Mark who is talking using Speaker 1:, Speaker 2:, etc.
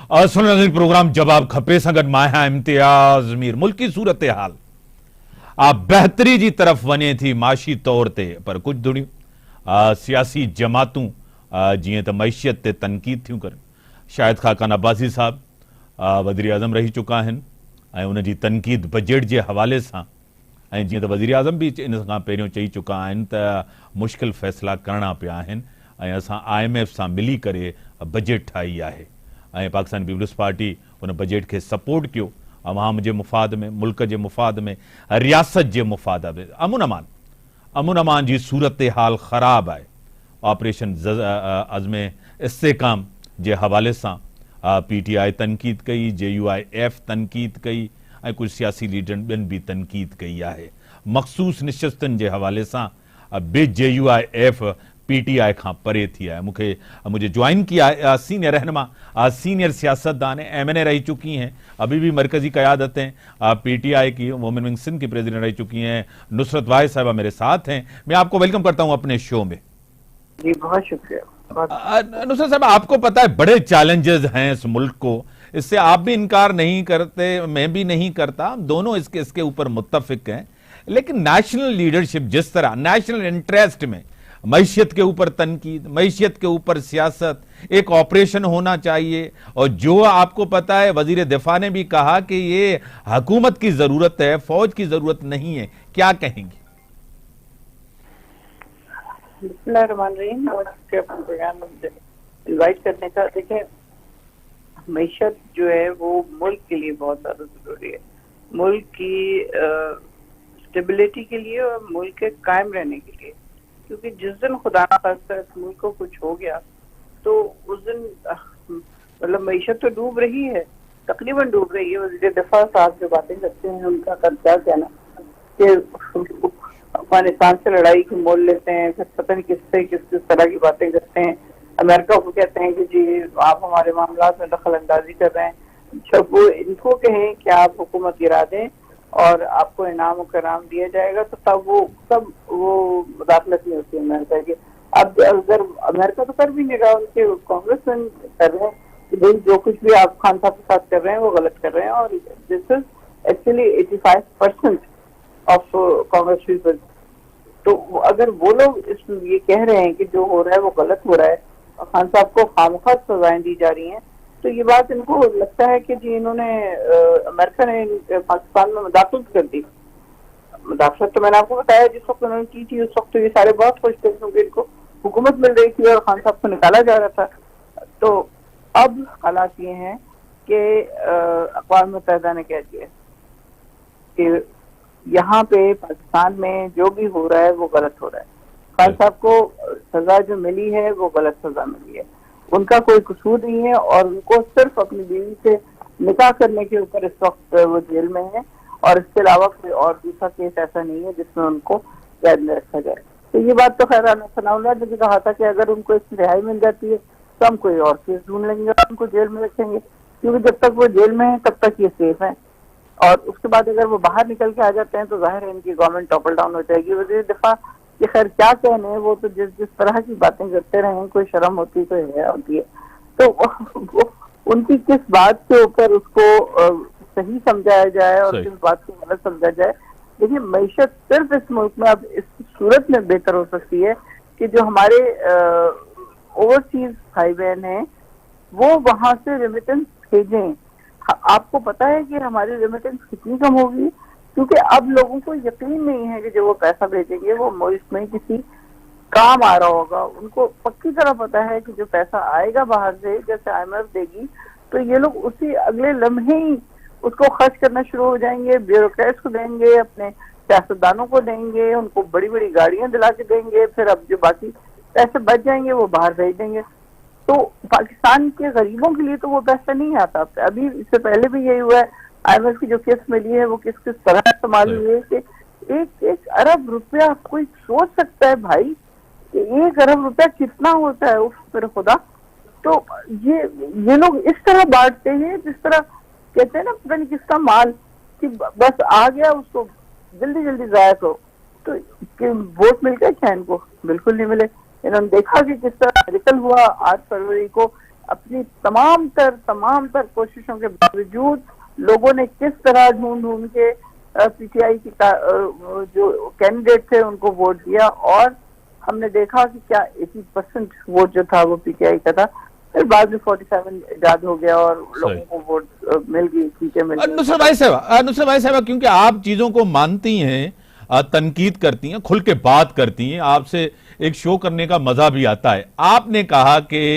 Speaker 1: सुन programme जवाब खपे संगत माया इम्तियाज मीर मुल्क की सूरत हाल बेहतरी जी तरफ वने थी माशी तौर ते पर कुछ दुनियूं सियासी जमातूं जीअं त मैशियत ते तनकीद थियूं कनि। शाहिद खाकान अब्बासी साहब वज़ीर आज़म रही चुका आहिनि ऐं उन जी तनकीद बजट जे हवाले सां ऐं जीअं त वज़ीर आज़म बि इन खां पहिरियों चई चुका आहिनि त मुश्किल फ़ैसिला करणा पिया आहिनि ऐं असां IMF सां मिली करे बजट ठाही आहे ऐं पाकिस्तान पीपल्स पार्टी उन बजट खे सपोर्ट कयो अवाम जे मुफ़ाद में, मुल्क जे मुफ़ाद में, रियासत जे मुफ़ाद में। अमुन अमान जी सूरत हाल ख़राब आहे। ऑपरेशन अज़्म इस्तेकाम जे हवाले सां PTI तनकीद कई, JUIF तनकीद कई ऐं कुछ सियासी लीडरनि ॿियनि बि तनकीद कई आहे। मख़सूस निशस्तुनि जे हवाले सां बि JUIF PTI खां परे थी आहे। मुझे ज्वाइन किया है सीनियर रहनुमा, सीनियर सियासतदान MNA रही चुकी हैं, अभी भी मरकजी क़यादत हैं PTI की, वुमेन विंग सिंध की प्रेसिडेंट रह चुकी हैं। नुसरत वाहिद साहबा मेरे साथ हैं। मैं आपको वेलकम करता हूं अपने शो में।
Speaker 2: जी बहुत शुक्रिया।
Speaker 1: नुसरत साहब, आपको पता है बड़े चैलेंजेस हैं इस मुल्क को, इससे आप भी इनकार नहीं करते, मैं भी नहीं करता, दोनों इसके ऊपर मुत्तफिक हैं। लेकिन नेशनल लीडरशिप जिस तरह नेशनल इंटरेस्ट में मैशियत के ऊपर तनकीद, मैशियत के ऊपर सियासत, एक ऑपरेशन होना चाहिए और जो आपको पता है वजीर दिफा ने भी कहा कि ये हुकूमत की जरूरत है, फौज की जरूरत नहीं है, क्या कहेंगे?
Speaker 2: बिस्मिल्लाहिर्रहमानिर्रहीम, प्रोग्राम में इनवाइट करने का। देखिए, मैशियत जो है वो मुल्क के लिए बहुत ज्यादा जरूरी है, मुल्क की स्टेबिलिटी के लिए और मुल्क के कायम रहने के लिए। क्योंकि जिस दिन खुदा न खास्ता इस मुल्क को कुछ हो गया तो उस दिन मतलब मैशियत तो डूब रही है, तकरीबन डूब रही है। वज़ीर दिफा साहब जो बातें करते हैं उनका क्या कहना कि अफगानिस्तान से लड़ाई की मोल लेते हैं, फिर पता नहीं किस तरह की बातें करते हैं। अमेरिका को कहते हैं कि जी आप हमारे मामला में दखल अंदाजी कर रहे हैं। जब वो इनको कहें कि आप हुकूमत गिरा दें और आपको इनाम और कराम दिया जाएगा तो तब वो मुदाखलत नहीं होती अमेरिका की। अब अगर अमेरिका तो कर भी नहीं रहा, उनके कांग्रेसमैन कर रहे हैं कि भाई जो कुछ भी आप खान साहब के साथ कर रहे हैं वो गलत कर रहे हैं। और this is actually 85% of Congress people. तो अगर वो लोग ये कह रहे हैं कि जो हो रहा है वो गलत हो रहा है और खान साहब को खामखा सजाएं दी जा रही हैं, तो ये बात इनको लगता है कि जी इन्होंने अमेरिका ने पाकिस्तान में मुदाखलत कर दी। मुदाखलत तो मैंने आपको बताया जिस वक्त उन्होंने की थी, उस वक्त तो ये सारे बहुत खुश थे क्योंकि इनको हुकूमत मिल रही थी और खान साहब को निकाला जा रहा था। तो अब हालात ये हैं कि अक़वाम मुत्तहिदा ने कह दिया कि यहाँ पे पाकिस्तान में जो भी हो रहा है वो गलत हो रहा है। खान साहब को सजा जो मिली है वो गलत सजा मिली है, उनका कोई कसूर नहीं है और उनको सिर्फ अपनी बीवी से निकाह करने के ऊपर इस वक्त वो जेल में है और इसके अलावा कोई और दूसरा केस ऐसा नहीं है जिसमें उनको कैद में रखा जाए। तो ये बात तो खैर सनाउल्लाह ने भी कहा था कि अगर उनको इसकी रिहाई मिल जाती है तो हम कोई और केस ढूंढ लेंगे और उनको जेल में रखेंगे, क्योंकि जब तक वो जेल में है तब तक ये सेफ है। और उसके बाद अगर वो बाहर निकल के आ जाते हैं तो जाहिर है इनकी गवर्नमेंट टॉपल डाउन हो जाएगी। वज़ीर दिफा कि खैर क्या कहने, वो तो जिस तरह की बातें करते रहे, कोई शर्म होती तो है होती है। तो वो उनकी किस बात के ऊपर उसको सही समझाया जाए और किस बात को गलत समझा जाए। देखिए, मैशियत सिर्फ इस मुल्क में अब इस सूरत में बेहतर हो सकती है कि जो हमारे ओवरसीज भाई बहन हैं वो वहां से रेमिटेंस भेजें। आपको पता है कि हमारी रेमिटेंस कितनी कम होगी, क्योंकि अब लोगों को यकीन नहीं है कि जो वो पैसा भेजेंगे वो मुल्क में किसी काम आ रहा होगा। उनको पक्की तरह पता है कि जो पैसा आएगा बाहर से, जैसे IMF देगी, तो ये लोग उसी अगले लम्हे ही उसको खर्च करना शुरू हो जाएंगे, ब्यूरोक्रेट्स को देंगे, अपने सियासतदानों को देंगे, उनको बड़ी बड़ी गाड़ियां दिला के देंगे, फिर अब जो बाकी पैसे बच जाएंगे वो बाहर भेज देंगे। तो पाकिस्तान के गरीबों के लिए तो वो पैसा नहीं आता। अभी इससे पहले भी यही हुआ है, IMF की जो किस्त मिली है वो किस तरह इस्तेमाल हुई है कि 1 अरब रुपया, कोई सोच सकता है भाई कि 1 अरब रुपया कितना होता है? उफ फिर खुदा। तो ये लोग इस तरह बांटते हैं जिस तरह कहते हैं ना पता नहीं किसका माल, कि बस आ गया उसको जल्दी जल्दी जाया करो। तो वोट मिल गए क्या इनको? बिल्कुल नहीं मिले। इन्होंने देखा कि किस तरह मेडिकल हुआ 8 फरवरी को अपनी तमाम तर कोशिशों के बावजूद लोगों ने किस तरह ढूंढ ढूंढ के पीटीआई की जो कैंडिडेट थे उनको वोट दिया, और हमने देखा कि क्या 80% वोट जो था वो पीटीआई का था। फिर बाद में 47 इजाद हो गया और लोगों को वोट मिल गई, सीटें मिल गई।
Speaker 1: नुसरत भाई साहब, क्योंकि आप चीजों को मानती हैं, तनकीद करती हैं, खुल के बात करती हैं, आपसे एक शो करने का मजा भी आता है। आपने कहा कि